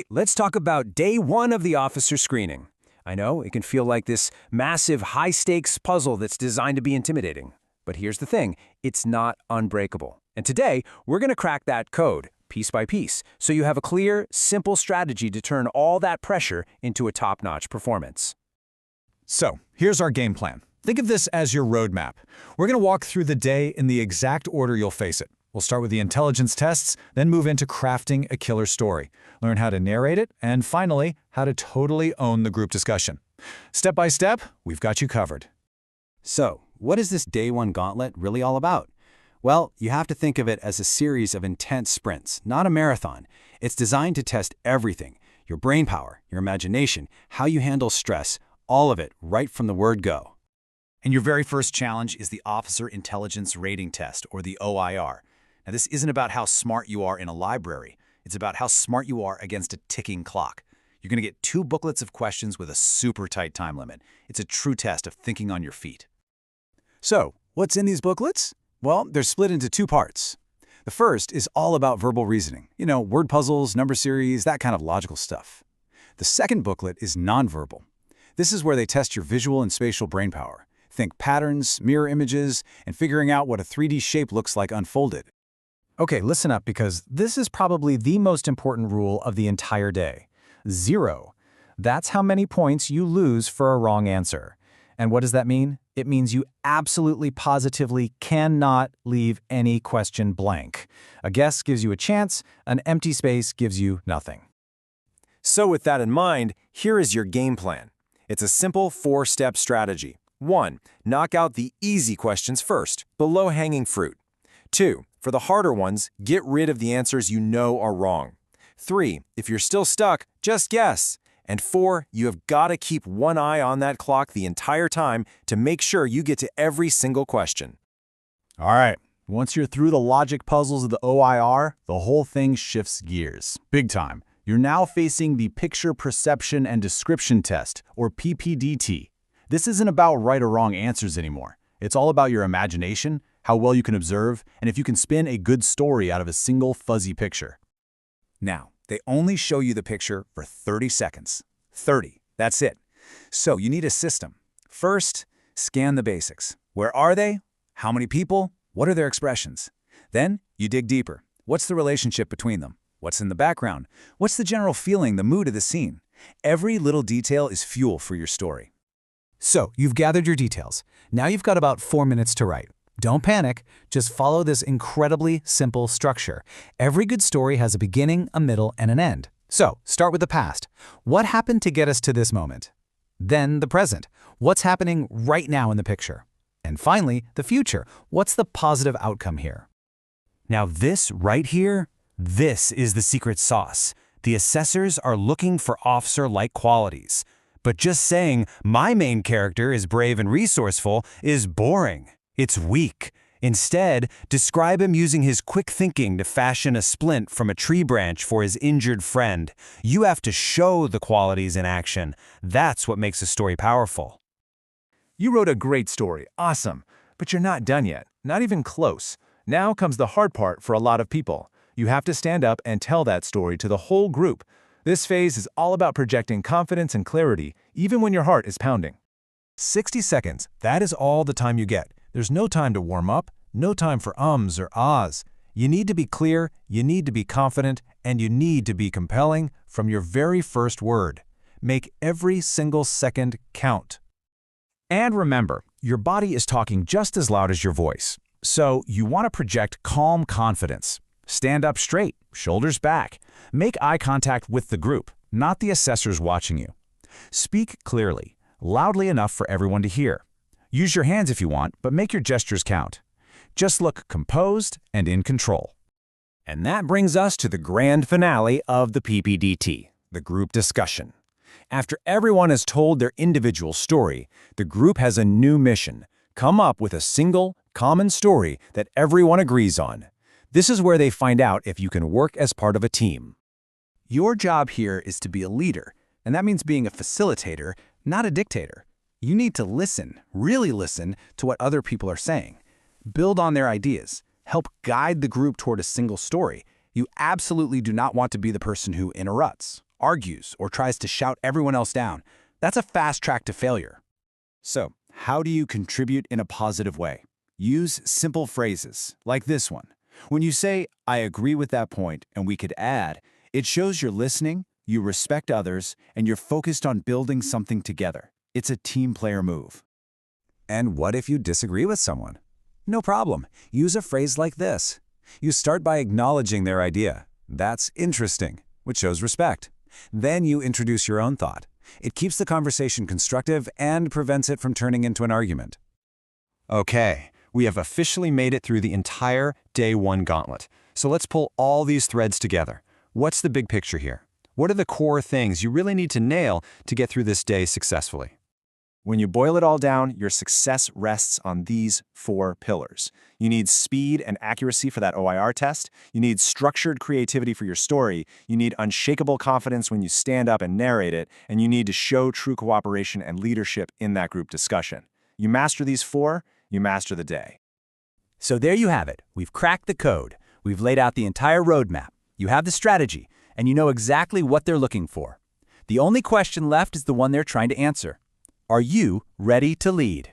right, let's talk about day one of the officer screening. I know, it can feel like this massive, high-stakes puzzle that's designed to be intimidating. But here's the thing, it's not unbreakable. And today, we're going to crack that code, piece by piece, so you have a clear, simple strategy to turn all that pressure into a top-notch performance. So, here's our game plan. Think of this as your roadmap. We're going to walk through the day in the exact order you'll face it. We'll start with the intelligence tests, then move into crafting a killer story, learn how to narrate it, and finally, how to totally own the group discussion. Step by step, we've got you covered. So, what is this day one gauntlet really all about? Well, you have to think of it as a series of intense sprints, not a marathon. It's designed to test everything, your brain power, your imagination, how you handle stress, all of it right from the word go. And your very first challenge is the Officer Intelligence Rating Test, or the OIR. Now, this isn't about how smart you are in a library. It's about how smart you are against a ticking clock. You're going to get 2 booklets of questions with a super tight time limit. It's a true test of thinking on your feet. So, what's in these booklets? Well, they're split into 2 parts. The first is all about verbal reasoning. You know, word puzzles, number series, that kind of logical stuff. The second booklet is nonverbal. This is where they test your visual and spatial brain power. Think patterns, mirror images, and figuring out what a 3D shape looks like unfolded. Okay, listen up, because this is probably the most important rule of the entire day. 0. That's how many points you lose for a wrong answer. And what does that mean? It means you absolutely positively cannot leave any question blank. A guess gives you a chance, an empty space gives you nothing. So with that in mind, here is your game plan. It's a simple 4-step strategy. 1. Knock out the easy questions first, the low-hanging fruit. 2. For the harder ones, get rid of the answers you know are wrong. 3. If you're still stuck, just guess. And 4. You have got to keep one eye on that clock the entire time to make sure you get to every single question. All right, once you're through the logic puzzles of the OIR, the whole thing shifts gears. Big time. You're now facing the Picture Perception and Description Test, or PPDT. This isn't about right or wrong answers anymore. It's all about your imagination, how well you can observe, and if you can spin a good story out of a single fuzzy picture. Now, they only show you the picture for 30 seconds. 30, that's it. So you need a system. First, scan the basics. Where are they? How many people? What are their expressions? Then, you dig deeper. What's the relationship between them? What's in the background? What's the general feeling, the mood of the scene? Every little detail is fuel for your story. So, you've gathered your details. Now you've got about 4 minutes to write. Don't panic, just follow this incredibly simple structure. Every good story has a beginning, a middle, and an end. So, start with the past. What happened to get us to this moment? Then the present. What's happening right now in the picture? And finally, the future. What's the positive outcome here? Now this right here, this is the secret sauce. The assessors are looking for officer-like qualities. But just saying, my main character is brave and resourceful is boring. It's weak. Instead, describe him using his quick thinking to fashion a splint from a tree branch for his injured friend. You have to show the qualities in action. That's what makes a story powerful. You wrote a great story, awesome, but you're not done yet, not even close. Now comes the hard part for a lot of people. You have to stand up and tell that story to the whole group. This phase is all about projecting confidence and clarity, even when your heart is pounding. 60 seconds, that is all the time you get. There's no time to warm up, no time for ums or ahs. You need to be clear, you need to be confident, and you need to be compelling from your very first word. Make every single second count. And remember, your body is talking just as loud as your voice. So you want to project calm confidence. Stand up straight, shoulders back. Make eye contact with the group, not the assessors watching you. Speak clearly, loudly enough for everyone to hear. Use your hands if you want, but make your gestures count. Just look composed and in control. And that brings us to the grand finale of the PPDT, the group discussion. After everyone has told their individual story, the group has a new mission. Come up with a single, common story that everyone agrees on. This is where they find out if you can work as part of a team. Your job here is to be a leader, and that means being a facilitator, not a dictator. You need to listen, really listen to what other people are saying. Build on their ideas. Help guide the group toward a single story. You absolutely do not want to be the person who interrupts, argues, or tries to shout everyone else down. That's a fast track to failure. So, how do you contribute in a positive way? Use simple phrases, like this one. When you say, "I agree with that point, and we could add," it shows you're listening, you respect others, and you're focused on building something together. It's a team player move. And what if you disagree with someone? No problem. Use a phrase like this. You start by acknowledging their idea. That's interesting, which shows respect. Then you introduce your own thought. It keeps the conversation constructive and prevents it from turning into an argument. Okay, we have officially made it through the entire Day 1 gauntlet. So let's pull all these threads together. What's the big picture here? What are the core things you really need to nail to get through this day successfully? When you boil it all down, your success rests on these 4 pillars. You need speed and accuracy for that OIR test. You need structured creativity for your story. You need unshakable confidence when you stand up and narrate it. And you need to show true cooperation and leadership in that group discussion. You master these 4, you master the day. So there you have it. We've cracked the code. We've laid out the entire roadmap. You have the strategy, and you know exactly what they're looking for. The only question left is the one they're trying to answer. Are you ready to lead?